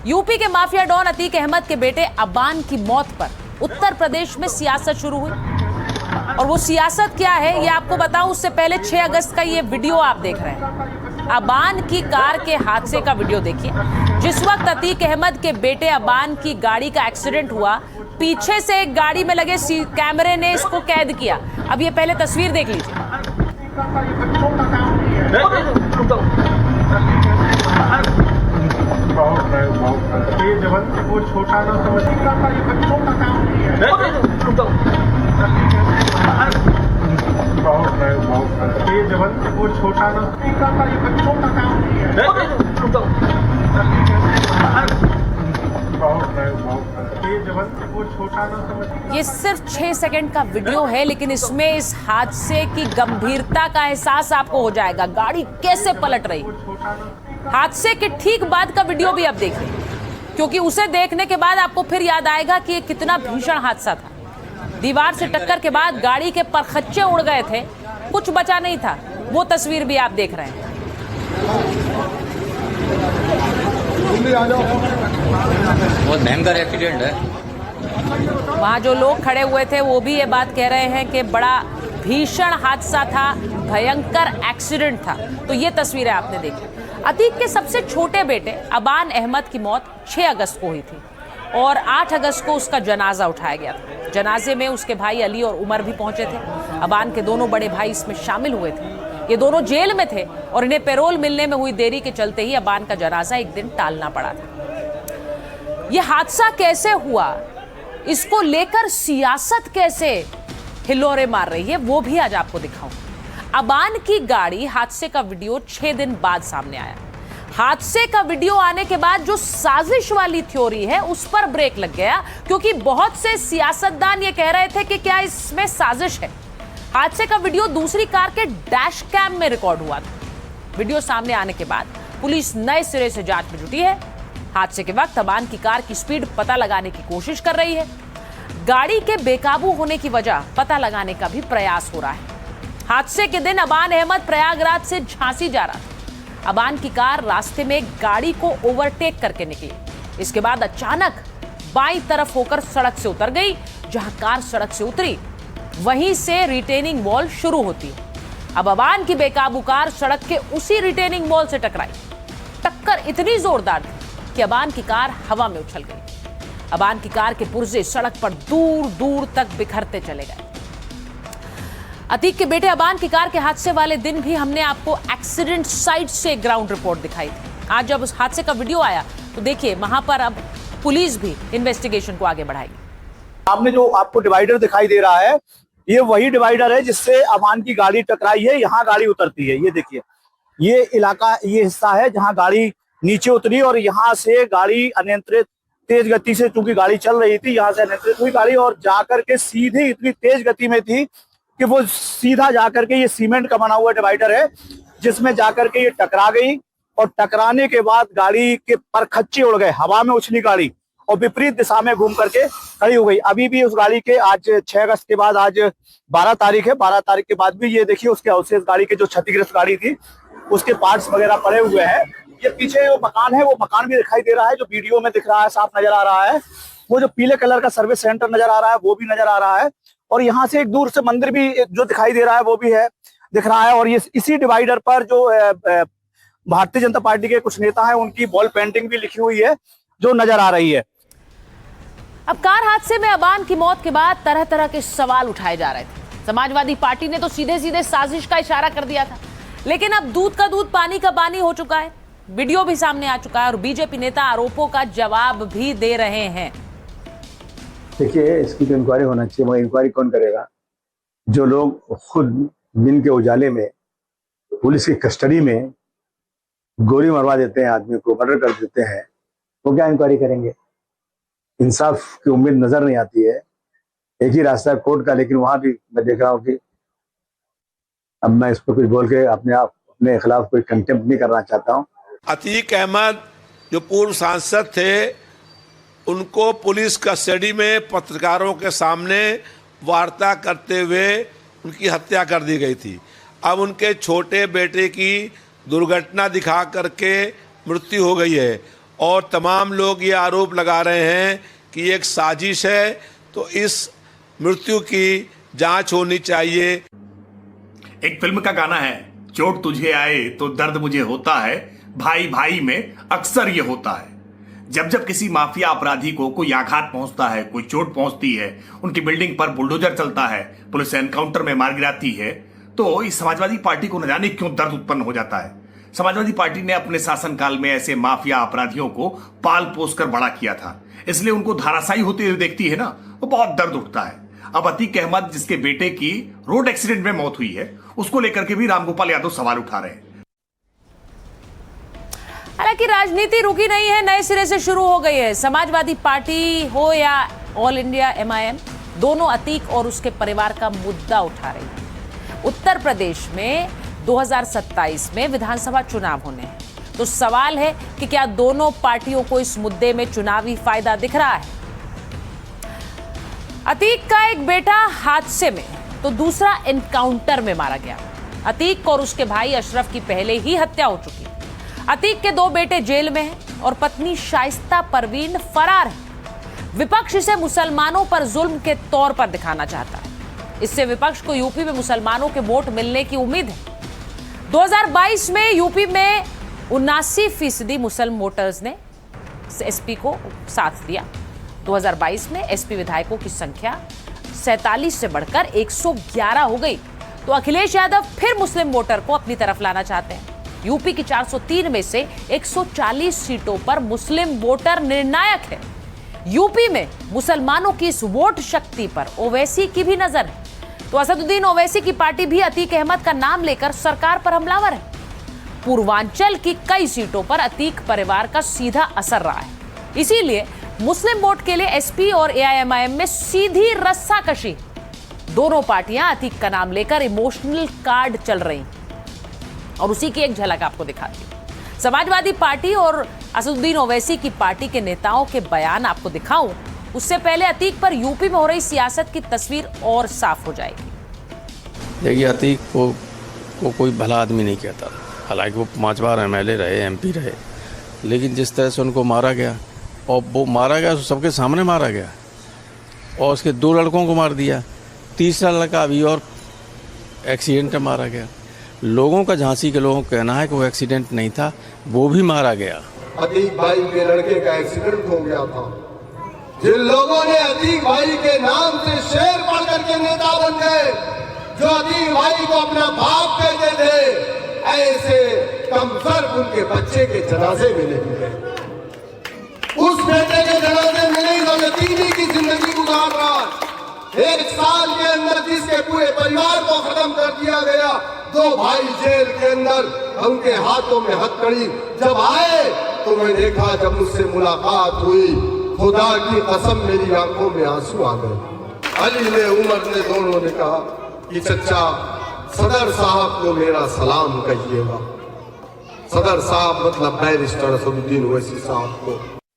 UP के mafia don Atiq Ahmad के बेटे अबान की मौत पर उत्तर प्रदेश में सियासत शुरू हुई। और वो सियासत क्या है ये आपको बताऊं उससे पहले 6 अगस्त का ये वीडियो आप देख रहे हैं। अबान की कार के हादसे का वीडियो देखिए। जिस वक्त अतीक अहमद के बेटे अबान की गाड़ी का एक्सीडेंट हुआ, पीछे से एक गाड़ी में लगे कैमरे ने इसको कैद किया। अब ये पहले तस्वीर देख लीजिए। वो छोटा ना समझिएगा, ये बच्चों का काम नहीं है। ये जवन वो छोटा ना समझिएगा, ये बच्चों का काम नहीं है। ये जवन वो छोटा ना समझिएगा। ये सिर्फ 6 सेकंड का वीडियो है, लेकिन इसमें इस हादसे की गंभीरता का एहसास आपको हो जाएगा। गाड़ी कैसे पलट रही। हादसे के ठीक बाद का वीडियो भी आप देखिए, क्योंकि उसे देखने के बाद आपको फिर याद आएगा कि ये कितना भीषण हादसा था। दीवार से टक्कर के बाद गाड़ी के परखच्चे उड़ गए थे, कुछ बचा नहीं था। वो तस्वीर भी आप देख रहे हैं। बहुत भयंकर एक्सीडेंट है। वहां जो लोग खड़े हुए थे वो भी ये बात कह रहे हैं कि बड़ा भीषण हादसा था, भयंकर एक्सीडेंट था। तो ये तस्वीरें आपने देखी। अतीक के सबसे छोटे बेटे अबान अहमद की मौत 6 अगस्त को हुई थी और 8 अगस्त को उसका जनाजा उठाया गया था। जनाजे में उसके भाई अली और उमर भी पहुंचे थे। अबान के दोनों बड़े भाई इसमें शामिल हुए थे। ये दोनों जेल में थे और इन्हें पैरोल मिलने में हुई देरी के चलते ही अबान का जनाजा एक दिन टालना पड़ा था। यह हादसा कैसे हुआ, इसको लेकर सियासत कैसे हिलोरे मार रही है, वो भी आज आपको दिखाऊं। अबान की गाड़ी हादसे का वीडियो 6 दिन बाद सामने आया। हादसे का वीडियो आने के बाद जो साजिश वाली थ्योरी है उस पर ब्रेक लग गया, क्योंकि बहुत से सियासतदान ये कह रहे थे कि क्या इसमें साजिश है। हादसे का वीडियो दूसरी कार के डैश कैम में रिकॉर्ड हुआ था। वीडियो सामने आने के बाद पुलिस नए सिरे से जांच में जुटी है। हादसे के वक्त अबान की कार की स्पीड पता लगाने की कोशिश कर रही है। गाड़ी के बेकाबू होने की वजह पता लगाने का भी प्रयास हो रहा है। हादसे के दिन अबान अहमद प्रयागराज से झांसी जा रहा था। अबान की कार रास्ते में गाड़ी को ओवरटेक करके निकली। इसके बाद अचानक बाईं तरफ होकर सड़क से उतर गई। जहां कार सड़क से उतरी वहीं से रिटेनिंग वॉल शुरू होती है। अब अबान की बेकाबू कार सड़क के उसी रिटेनिंग वॉल से टकराई। टक्कर इतनी जोरदार थी कि अबान की कार हवा में उछल गई। अबान की कार के पुर्जे सड़क पर दूर दूर तक बिखरते चले गए। अतीक के बेटे अबान की कार के हादसे वाले दिन भी हमने आपको एक्सीडेंट साइट से ग्राउंड रिपोर्ट दिखाई थी। आज जब उस हादसे का वीडियो आया तो देखिए वहां पर अब पुलिस भी इन्वेस्टिगेशन को आगे बढ़ाएगी। सामने जो आपको डिवाइडर दिखाई दे रहा है, ये वही डिवाइडर है जिससे अबान की गाड़ी टकराई है। यहाँ गाड़ी उतरती है, ये देखिए, ये इलाका, ये हिस्सा है जहाँ गाड़ी नीचे उतरी और यहाँ से गाड़ी अनियंत्रित तेज गति से, चूंकि गाड़ी चल रही थी, यहाँ से अनियंत्रित हुई गाड़ी और जाकर के सीधे इतनी तेज गति में थी कि वो सीधा जाकर के, ये सीमेंट का बना हुआ डिवाइडर है जिसमें जाकर के ये टकरा गई और टकराने के बाद गाड़ी के परखच्चे उड़ गए, हवा में उछली गाड़ी और विपरीत दिशा में घूम करके खड़ी हो गई। अभी भी उस गाड़ी के, आज 6 अगस्त के बाद आज 12 तारीख है, 12 तारीख के बाद भी ये देखिए उसके अवशेष, गाड़ी के जो क्षतिग्रस्त गाड़ी थी उसके पार्ट्स वगैरह पड़े हुए हैं। ये पीछे वो मकान है, वो मकान भी दिखाई दे रहा है जो वीडियो में दिख रहा है, साफ नजर आ रहा है। वो जो पीले कलर का सर्विस सेंटर नजर आ रहा है वो भी नजर आ रहा है और यहाँ से एक दूर से मंदिर भी जो दिखाई दे रहा है वो भी है, दिख रहा है। और ये इसी डिवाइडर पर जो भारतीय जनता पार्टी के कुछ नेता हैं उनकी बॉल पेंटिंग भी लिखी हुई है जो नजर आ रही है। अब कार हादसे में अबान की मौत के बाद तरह तरह के सवाल उठाए जा रहे थे। समाजवादी पार्टी ने तो सीधे सीधे साजिश का इशारा कर दिया था, लेकिन अब दूध का दूध पानी का पानी हो चुका है। वीडियो भी सामने आ चुका है और बीजेपी नेता आरोपों का जवाब भी दे रहे हैं। देखिए, इसकी तो इंक्वायरी होना चाहिए, मगर इंक्वायरी कौन करेगा? जो लोग खुद दिन के उजाले में पुलिस की कस्टडी में गोली मरवा देते हैं, आदमी को मर्डर कर देते हैं, वो क्या इंक्वायरी करेंगे? इंसाफ की उम्मीद नजर नहीं आती है। एक ही रास्ता है कोर्ट का, लेकिन वहां भी मैं देख रहा हूँ कि अब मैं इस पर कुछ बोल के अपने खिलाफ कोई कंटेम्प्ट नहीं करना चाहता हूँ। अतीक अहमद जो पूर्व सांसद थे, उनको पुलिस कस्टडी में पत्रकारों के सामने वार्ता करते हुए उनकी हत्या कर दी गई थी। अब उनके छोटे बेटे की दुर्घटना दिखा करके मृत्यु हो गई है और तमाम लोग ये आरोप लगा रहे हैं कि एक साजिश है, तो इस मृत्यु की जांच होनी चाहिए। एक फिल्म का गाना है, चोट तुझे आए तो दर्द मुझे होता है, भाई भाई में अक्सर ये होता है। जब जब किसी माफिया अपराधी को कोई आघात पहुंचता है, कोई चोट पहुंचती है, उनकी बिल्डिंग पर बुलडोजर चलता है, पुलिस एनकाउंटर में मार गिराती है, तो इस समाजवादी पार्टी को न जाने क्यों दर्द उत्पन्न हो जाता है। समाजवादी पार्टी ने अपने शासनकाल में ऐसे माफिया अपराधियों को पाल पोस कर बड़ा किया था, इसलिए उनको धाराशायी होते हुए देखती है ना, वो बहुत दर्द उठता है। अब अतीक अहमद, जिसके बेटे की रोड एक्सीडेंट में मौत हुई है, उसको लेकर के भी रामगोपाल यादव सवाल उठा रहे हैं। हालांकि राजनीति रुकी नहीं है, नए सिरे से शुरू हो गई है। समाजवादी पार्टी हो या ऑल इंडिया MIM, दोनों अतीक और उसके परिवार का मुद्दा उठा रही है। उत्तर प्रदेश में 2027 में विधानसभा चुनाव होने हैं, तो सवाल है कि क्या दोनों पार्टियों को इस मुद्दे में चुनावी फायदा दिख रहा है। अतीक का एक बेटा हादसे में तो दूसरा एनकाउंटर में मारा गया। अतीक और उसके भाई अशरफ की पहले ही हत्या हो चुकी है। अतीक के 2 बेटे जेल में हैं और पत्नी शाइस्ता परवीन फरार है। विपक्ष इसे मुसलमानों पर जुल्म के तौर पर दिखाना चाहता है। इससे विपक्ष को यूपी में मुसलमानों के वोट मिलने की उम्मीद है। 2022 में यूपी में 79% मुस्लिम वोटर्स ने एसपी को साथ दिया। 2022 में एसपी विधायकों की संख्या 47 से बढ़कर 111 हो गई। तो अखिलेश यादव फिर मुस्लिम वोटर को अपनी तरफ लाना चाहते हैं। यूपी की 403 में से 140 सीटों पर मुस्लिम वोटर निर्णायक है। यूपी में मुसलमानों की इस वोट शक्ति पर ओवैसी की भी नजर है। तो असदुद्दीन ओवैसी की पार्टी भी अतीक अहमद का नाम लेकर सरकार पर हमलावर है। पूर्वांचल की कई सीटों पर अतीक परिवार का सीधा असर रहा है। इसीलिए मुस्लिम वोट के लिए एसपी और AIMIM में सीधी रस्साकशी। दोनों पार्टियां अतीक का नाम लेकर इमोशनल कार्ड चल रही हैं और उसी की एक झलक आपको दिखाती हूं। समाजवादी पार्टी और असदुद्दीन ओवैसी की पार्टी के नेताओं के बयान आपको दिखाऊं, उससे पहले अतीक पर यूपी में हो रही सियासत की तस्वीर और साफ हो जाएगी। देखिए, अतीक को कोई भला आदमी नहीं कहता। हालांकि वो 5 बार MLA रहे, MP रहे, लेकिन जिस तरह से उनको मारा गया, और वो मारा गया तो सबके सामने मारा गया, और उसके 2 लड़कों को मार दिया, तीसरा लड़का अभी और एक्सीडेंट में मारा गया। लोगों का, झांसी के लोगों का कहना है कि वो एक्सीडेंट नहीं था, वो भी मारा गया। अतीक भाई के लड़के का एक्सीडेंट हो गया था। जिन लोगों ने अतीक भाई के नाम से शेर पढ़ करके नेता बन गए, जो अतीक भाई को अपना बाप कहते थे, ऐसे कमसर उनके बच्चे के जनाजे में नहीं मिले। उस बेटे के जनाजे में नहीं, जो यतीमी की जिंदगी गुजार रहा है। 1 साल के अंदर जिसके पूरे परिवार को खत्म कर दिया गया, 2 भाई जेल के अंदर, उनके हाथों में हथकड़ी जब आए तो मैं देखा, जब मुझसे मुलाकात हुई, खुदा की कसम मेरी आंखों में आंसू आ गए। अली ने, उमर ने, दोनों ने कहा कि चचा सदर साहब को मेरा सलाम कहिएगा। सदर साहब मतलब बैरिस्टर असदुद्दीन ओवैसी साहब को।